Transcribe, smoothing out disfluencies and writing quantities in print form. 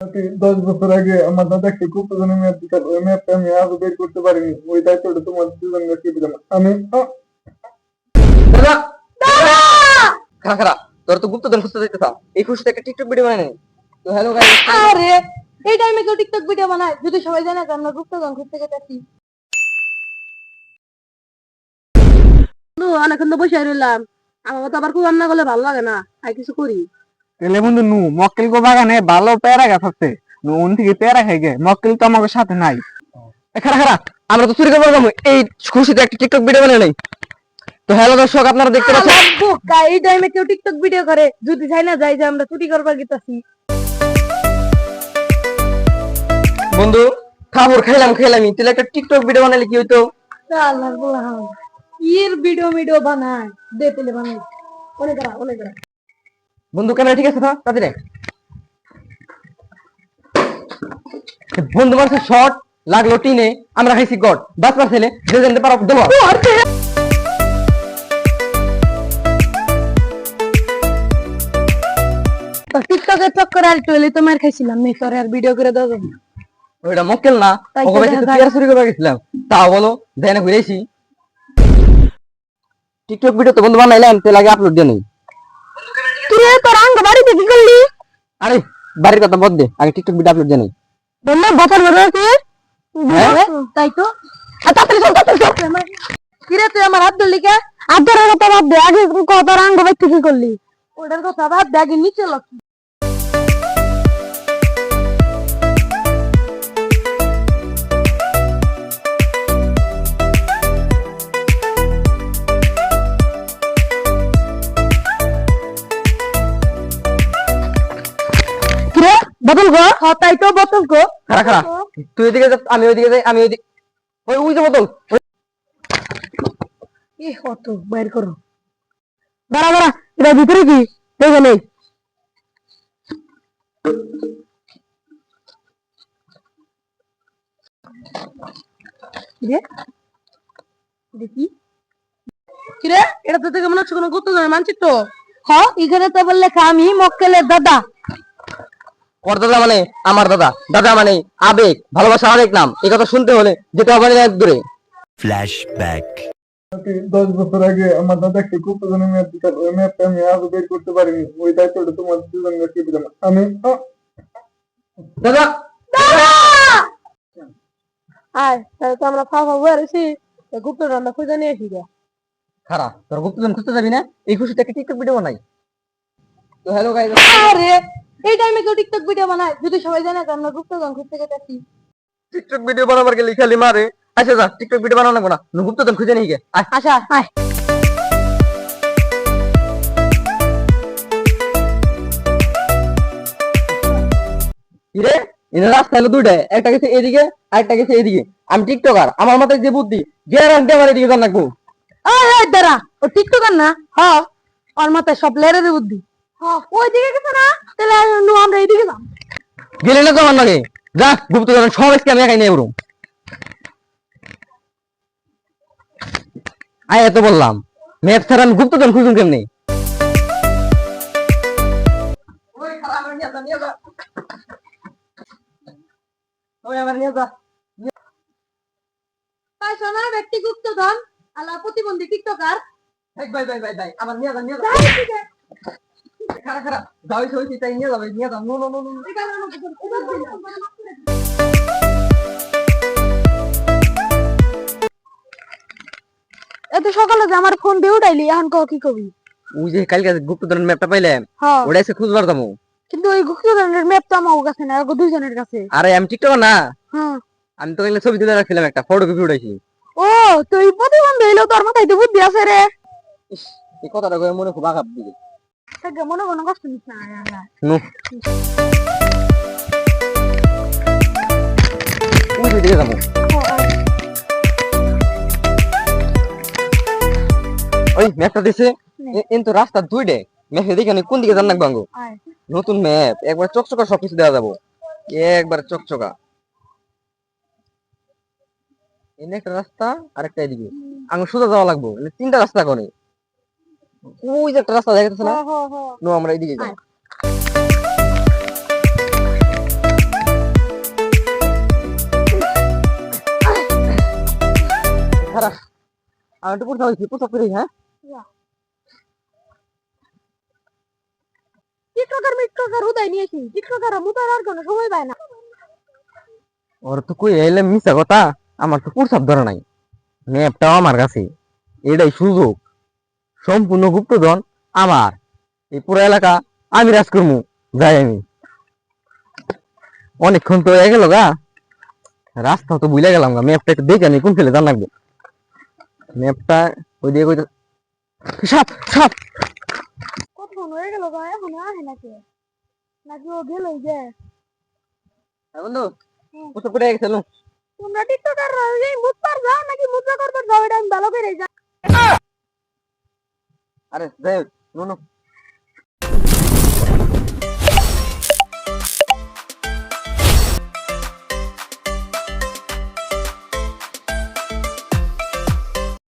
10 বছর আগে আমার দাদা একটা গুপ্তধনের ম্যাপ দিত, ওই ম্যাপটা আমি আজও বের করতে পারিনি। ওই দায়িত্বটা তোমার দুজনকে দিলাম আমি। দাদা খারা খারা, তোর তো গুপ্তধন খুঁজতে যাইতেছা, এই খুশিতে একটা টিকটক ভিডিও বানাই। তো হ্যালো গাইস, আরে এই টাইমে কেউ টিকটক ভিডিও বানায়? যদি সবাই জানে যে আমরা গুপ্তধন খুঁজতে গেছি। অনেকক্ষণ তো বসে রইলাম, আমার তো আবার খুব রান্না করলে ভালো লাগে না, আর কিছু করি। তেলে বন্ধু নু মক্কেল গো বাগানে ভালো পেয়ারা গাছ আছে, নু উন থেকে পেয়ারা খাই গে, মক্কেল তো আমাকে সাথে নাই। খারা খারা, আমরা তো চুরি করবো যাবো, এই খুশিতে একটা টিকটক ভিডিও বানাই নাই। তো হ্যালো দর্শক, আপনারা দেখতে পাচ্ছেন এই টাইমে কেউ টিকটক ভিডিও করে? যদি চাই না যাই যে আমরা চুরি করবার গেছি। বন্ধু, খাবার খাইলাম তাহলে একটা টিকটক ভিডিও বানাইলে কি হইতো? আল্লাহ বললাম এর ভিডিও বানায় দে তেলে বানাই। অনেক বন্ধু ক্যামেরা ঠিক আছে না? তাদের বন্ধু মানুষের শর্ট লাগলো টিনে, আমরা খাইছি গড, বাস পার ছেলে যে জানতে পারো দেবো। টিকটকের চক্করে আর টুয়েলি তো মার খাইছিলাম, নেই তোর আর ভিডিও করে দাও। ওইটা মক্কেল না, তাই তো ওকে ভাই দেখা পেয়ারা চুরি করতে গেছিলাম, তাও বলো যাই না ঘুরেছি। টিকটক ভিডিও তো বন্ধু বানাইলাম, তে লাগে আপলোড দিয়ে নেই। তুই তোর আঙ্গ বাড়িতে কি করলি? আরে বাড়ির কথা বদ দে, আগে টিকটক ভিডিও আপলোড দিয়ে নেই। বন্ধু বছর বছর কি তাই তো কিরে তুই আমার হাত ধরলি কে? হাত ধরার কথা বাদ দে, আগে তোর আঙ্গ বাড়িতে কি করলি ওটার কথা বাদ দে, আগে নিচে লক্ষ্য। বোতল গো, তাই তো বোতল গো। খারা খারা, তুই ওইদিকে যা, আমি ওইদিকে যাই, আমি ওইদিকে ওই যে বোতল। এ কত বাইর করো, দাঁড়া এটা ভিতরে কি দেখে নেই। দেখি কিরে, এটা তো দেখে মনে হচ্ছে কোনো গুপ্তধনের মানচিত্র। হ্যাঁ, এখানে তো বললে আমি মক্কেলের দাদা। ওর দাদা মানে আমার দাদা, দাদা মানে আবেগ, ভালোবাসা আরেক নাম। এই কথা শুনতে হলে যেতে হবে না দূরে। ফ্ল্যাশব্যাক। 10 বছর আগে আমার দাদা একটা গুপ্তধনের ম্যাপ দিত, ওই ম্যাপটা আমি আজও বের করতে পারিনি। ওই দায়িত্বটা তোমার দুজনকে দিলাম আমি। দাদা আয় তাহলে তো আমরা ফাফা বয়ে আছি, গুপ্তধনটা খুঁজে নিয়ে আসি। খারা, তোর গুপ্তধন খুঁজতে যাবি না? এই খুশিতে একটা টিকটক ভিডিও বানাই। তো হ্যালো গাইস, আরে এই টাইমে কেউ টিকটক ভিডিও বানায়? যদি সবাই জানে যে আমরা গুপ্তধন খুঁজতে গেছি। টিকটক ভিডিও বানাবার গেলে খালি মারে। আচ্ছা যা, টিকটক ভিডিও বানানো না, গুপ্তধন খুঁজে নিয়ে গে। আচ্ছা আয়। কিরে, এর রাস্তা হলো দুইটা, একটা গেছে এদিকে আর একটা গেছে এদিকে। আমি টিকটকার, আমার মাথায় যে বুদ্ধি, গ্যারান্টি আমার এদিকে জান রাখবো। এই দাঁড়া, ও টিকটকার না? হ্যাঁ, ওর মাথায় সব লেরের বুদ্ধি। হ্যাঁ, ওই দিকে গেছে না, তাহলে আমরা এইদিকে যাম। গেলে না তো আমার লাগে, যা গুপ্তধন সব আজকে আমি একাই নিয়ে উড়ুম। আয় এত বললাম, ম্যাপ ছাড়া আমি গুপ্তধন খুঁজুম কেমনি? সোনা ব্যক্তি গুপ্তধন আলা প্রতিবন্ধী টিকটকার। ভাই আমার নিয়ে যা, নিয়ে যা। খারা খারা, যাও হইছে তাই নিয়ে যাবে, নিয়ে যাও। No no no no. এত সকালে যে আমার ফোন দিয়ে উঠাইলি, এখন কি কবি? ওই যে কালকে গুপ্তধনের ম্যাপটা পাইলাম, হ্যাঁ, ওটা এসে খুঁজবার যাবো। কিন্তু ওই গুপ্তধনের ম্যাপ তো আমার কাছে না, আর দুইজনের কাছে। আরে আমি টিকটকার না, হ্যাঁ, আমি তো এগুলো ছবি তুলে রাখছিলাম, একটা ফটো কপি উঠাইছি। ও তুই প্রতিবন্ধী হইলো, তোর মাথায় তো বুদ্ধি আছে রে। ইস, এই কথাটা কয়ে মনে খুব আঘাত দিবে। তাকে মনে কোনো কষ্ট নিস না। নো, ওই দিকে যাবো। ওই ম্যাপটা দিছে, কিন্তু রাস্তা দুইটা, ম্যাপে দেখে আমি কোন দিকে জান রাখবো। নতুন ম্যাপ, একবার চকচকা সবকিছু দেওয়া যাবো, একবার চকচকা। এনে একটা রাস্তা, আরেকটা এদিকে আঙ সোজা যাওয়া লাগবো, তিনটা রাস্তা করে। ওই যে একটা রাস্তা দেখা যাচ্ছে না, নো আমরা এদিকে যাই। একটু পুষা হয়েছি পুষা করি হ্যাঁ টিকটকার উদয় নিয়েছি টিকটকার মুতার আর কোনো সময় পায় না। ওর তো কই এলে মিশা কথা আমার তো প্রসাব ধরে নাই ম্যাপটাও আমার কাছে এটাই সুযোগ সম্পূর্ণ গুপ্তধন আমার এই পুরো এলাকা আমি রাজ করবো যাই আমি অনেকক্ষণ তো হয়ে গেল গা রাস্তা তো ভুলে গেলাম গা ম্যাপটা একটু দেখে আমি কোন ফেলে জান লাগবে ম্যাপটা ওই দিয়ে কই সাপ সাপ কতক্ষণ হয়ে গেল গা এখনো আসে নাকি নাকি ও গেল যে বন্ধু পুষা করে গেছিল তোমরা টিকটকার এই মুতপার যাও নাকি মুদ্রা করবার যাও এটা আমি ভালো করে জানি। আরে যাই হোক, নো নো